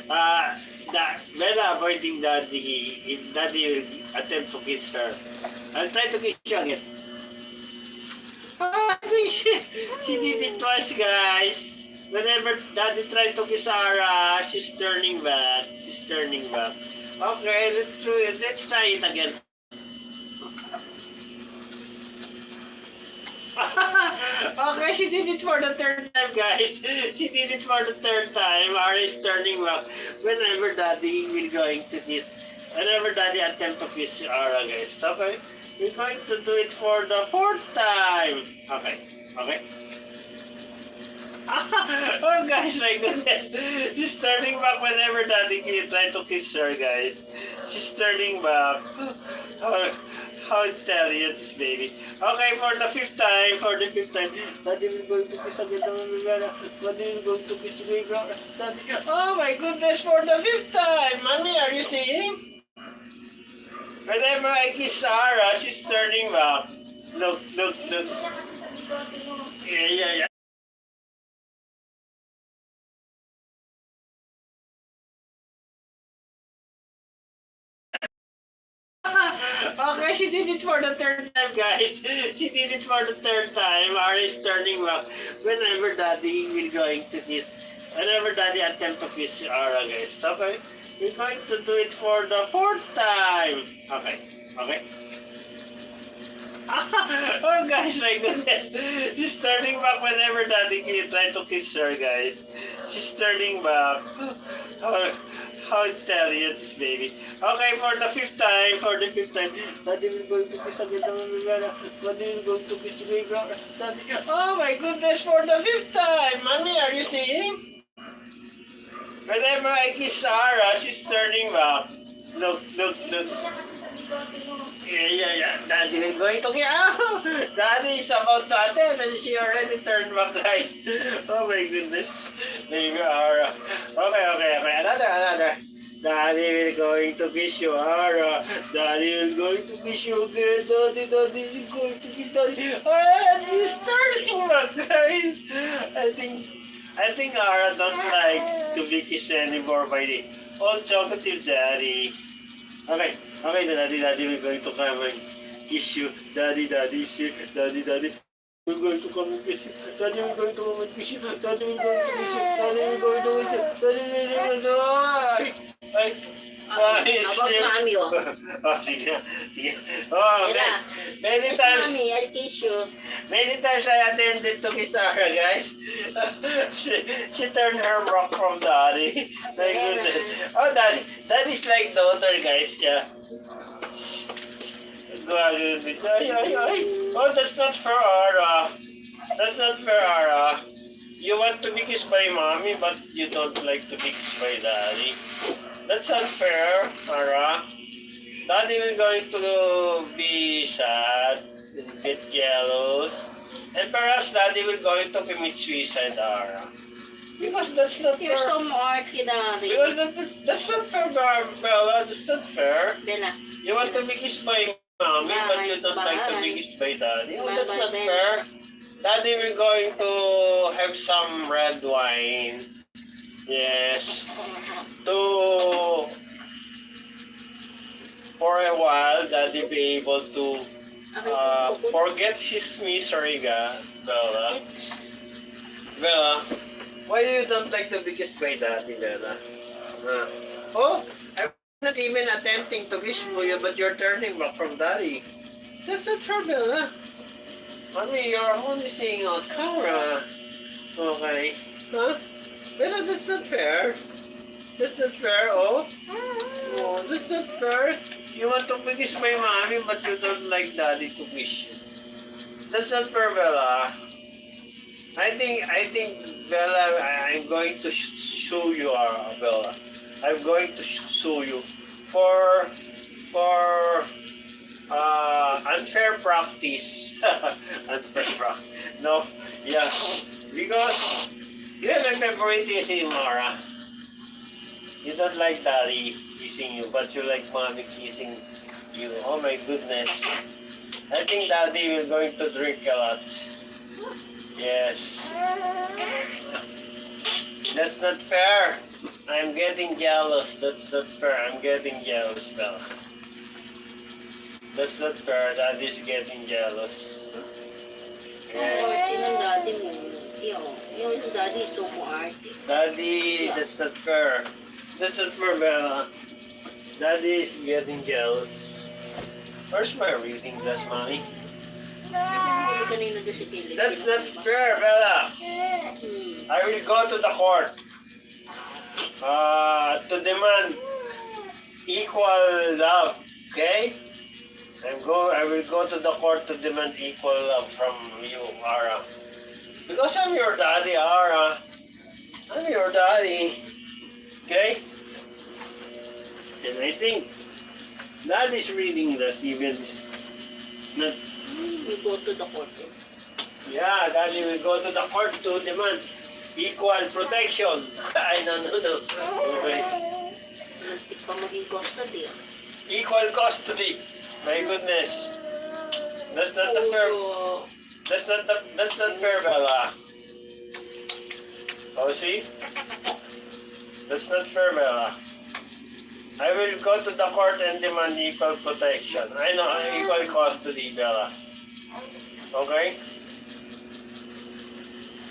Bella avoiding daddy. If daddy will attempt to kiss her, I'll try to kiss you again. I think she did it twice, guys. Whenever daddy tried to kiss Sarah, she's turning back. She's turning back. Okay, let's do it. Let's try it again. Okay, she did it for the third time, guys. She did it for the third time. Ara is turning back. Whenever daddy will going to kiss, whenever daddy attempt to kiss Ara, guys. Okay, we're going to do it for the fourth time. Okay, okay. Oh guys, my goodness. She's turning back whenever daddy try to kiss her, guys. She's turning back. How intelligent this baby. Okay, for the fifth time, daddy will going to kiss again. Daddy will going to kiss again. Daddy. Oh my goodness, for the fifth time. Mommy, are you seeing? Whenever I kiss Sarah, she's turning back. Look, look, look. Yeah. Okay, she did it for the third time, guys. She did it for the third time. Ara is turning back. Whenever daddy will going to kiss, whenever daddy attempt to kiss Ara, guys. Okay, we're going to do it for the fourth time. Okay, okay. Oh guys, my goodness. She's turning back whenever daddy try to kiss her, guys. She's turning back. How intelligent this baby. Okay, for the fifth time, daddy will going to kiss again. Daddy will going to kiss again. Daddy. Oh my goodness, for the fifth time. Mommy, are you seeing? Whenever I kiss Sarah, she's turning back. Look, look, look. Yeah. Daddy will going to kiss. Oh, daddy is about to attempt and she already turned back, guys. Oh my goodness. Baby Ara. Okay. Another. Daddy will going to kiss you, Ara. Daddy will going to kiss you again. Daddy is going to kiss daddy. Ah, she's turning back, guys. I think Ara don't like to be kissed anymore by the old talkative daddy. Okay, daddy will going to come and kiss you. Daddy, we're going to come and kiss you. Daddy, we're going to come and kiss you. Daddy, we're going to kiss you. Daddy, we're going to kiss you. Daddy, we're going to About mommy, oh. Oh, sige. Oh, many times. Mommy, I'll kiss you. Many times I attended to kiss Sarah, guys. she turned her back from daddy. My goodness. Oh, daddy's like daughter, guys. Yeah. Ay. Oh, that's not for Ara. That's not fair, Ara. You want to be kissed by mommy, but you don't like to be kissed by daddy. That's unfair, Ara. Daddy will going to be sad, get jealous, and perhaps daddy will going to commit suicide, Ara. Because that's not You're fair. so marky, Daddy. Because that's not fair, Bella. That's not fair. Bella. You want to be kissed by mommy, but you don't like to be kissed by daddy. Oh, that's not fair. Daddy will going to have some red wine. Yes. For a while, daddy be able to forget his misery, Bella. Bella, why you don't like to be kissed by daddy, Bella? Oh, I'm not even attempting to kiss you, but you're turning back from daddy. That's not fair, Bella. Mommy, you're only seeing on camera. Okay. Huh? Bella, that's not fair. That's not fair, oh? Oh, that's not fair. You want to kiss my mommy, but you don't like daddy to kiss you. That's not fair, Bella. I think, Bella, I'm going to sue you, Bella. I'm going to sue you for unfair practice. Unfair practice. No, yeah, because you have a favoritism, Mara. You don't like daddy kissing you, but you like mommy kissing you. Oh my goodness. I think daddy will going to drink a lot. Yes. That's not fair. I'm getting jealous. That's not fair. I'm getting jealous, Bella. That's not fair. Daddy's getting jealous. Okay. Arte ng daddy mo. Yung daddy so mo arte. Daddy, that's not fair. That's not fair, Bella. Daddy is getting jealous. Where's my reading class, Mommy? Hindi kanina doon si Kelly. That's not fair, Bella. I will go to the court to demand equal love. Okay? I will go to the court to demand equal love from you, Ara. Because I'm your daddy, Ara. I'm your daddy. Okay? And I think daddy's reading this even is not. We go to the court. Yeah, daddy will go to the court to demand equal protection. I don't know. Okay. Nantik pa maging custody. Equal custody. My goodness. That's not the fair. That's not fair, Bella. Oh, see? That's not fair, Bella. I will go to the court and demand equal protection. I know, equal custody, Bella. Okay?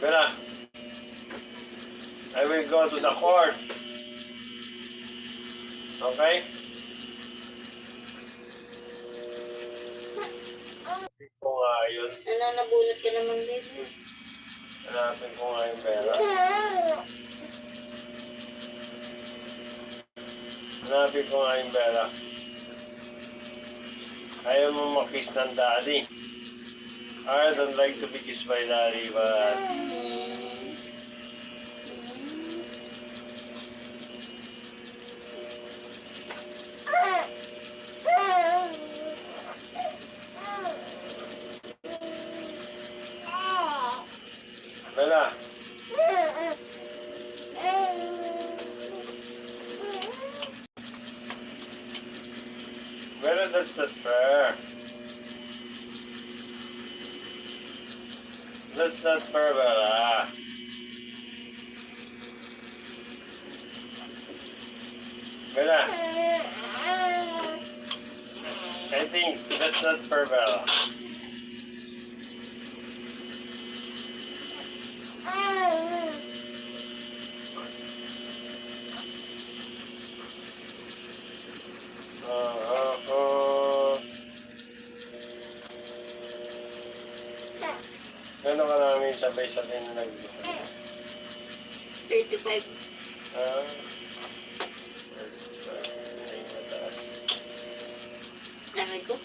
Bella, I will go to the court. Okay? Kung nga yun. Nananabunot ka naman, baby. Hanapin ko nga yung Bella. Hanapin ko nga yung Bella. Ayaw mo makiss ng daddy. I don't like to be kissed by daddy, but... Bella. Bella, that's not fair. That's not fair, Bella. Bella. I think that's not fair, Bella. Gano'n ka namin sabay-sabay na nag... 35. Aray ko.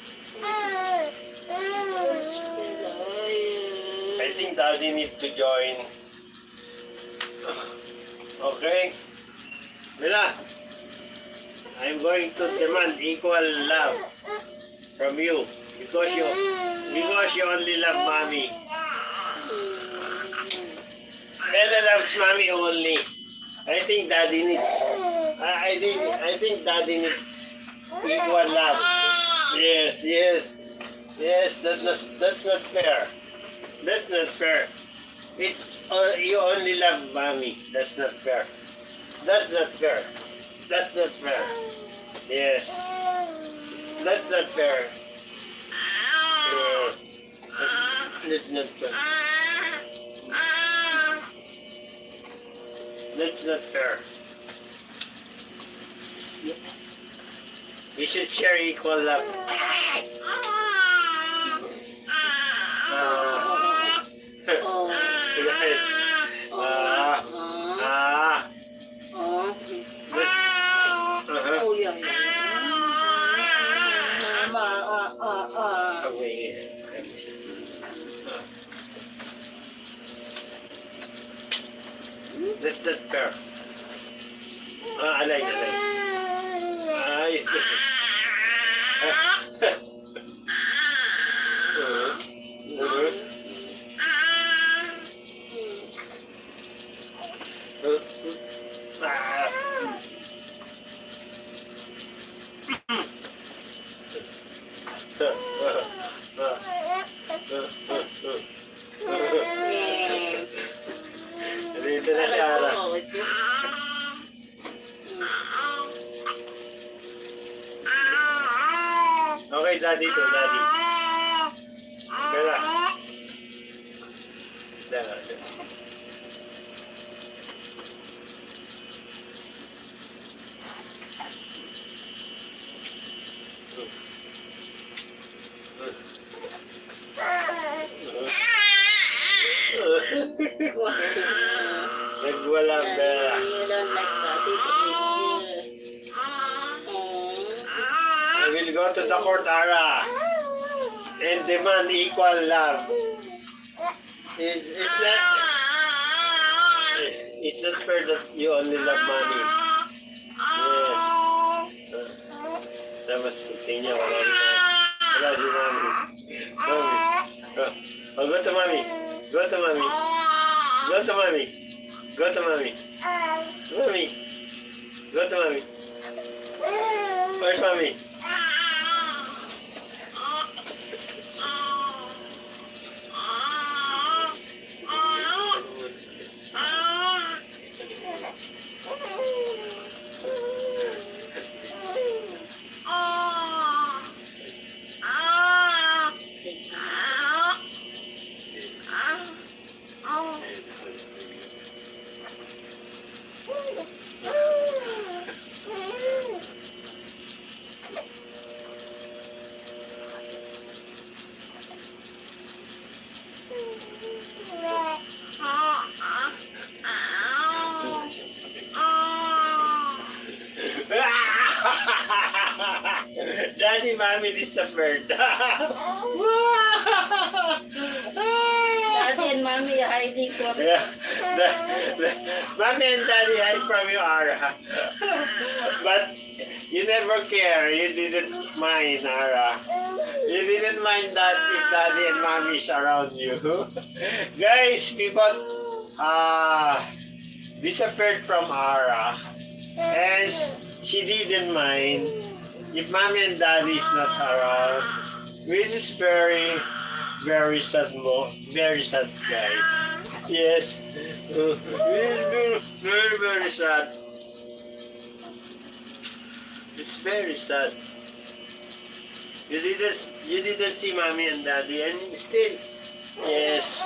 I think daddy need to join. Okay? Bella, I'm going to demand equal love from you because you only love mommy. Bella loves mommy only. I think daddy needs. I think daddy needs equal love. Yes. That's not fair. That's not fair. It's you only love mommy. That's not fair. That's not fair. That's not fair. Yes. That's not fair. That's not fair. That's not fair. We should share equal love. Oh. Yes. This, Oh, yeah. okay. That's not fair. Alay. Ay. Dito na si Ara. kay daddy to, daddy. Bella. Bella. Nagwala, Bella. You don't like daddy to kiss you. I will go to the court, Ara, and demand equal love. It's not fair that you only love money. Yes. That must continue. Wala si mommy. Mommy. Oh, go to mommy. Go to mommy. Go to mommy. Go to mommy. Mommy. Go to mommy. Where's mommy? Daddy, mommy disappeared. Daddy and mommy are hiding from Yeah. Mommy and daddy hide from you, Ara. But you never care. You didn't mind, Ara. You didn't mind that if daddy and mommy is around you. Guys, people disappeared from Ara. And she didn't mind if mommy and daddy is not around. Which is very, very sad, very sad, guys. Yes. It is very, very sad. It's very sad. You didn't see mommy and daddy, and still, yes.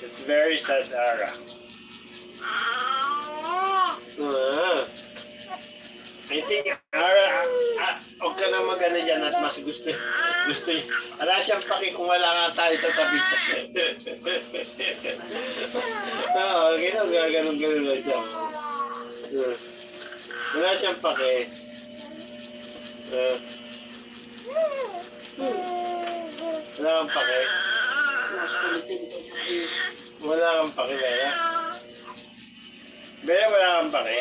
It's very sad, Ara. I think, huwag ka na mag-ano dyan at mas gusto niya. Wala siyang paki kung wala nga tayo sa tabi. Oo, ganun lang siya. Wala siyang paki. Wala kang paki. Wala kang paki, Bella. Bella, wala kang paki.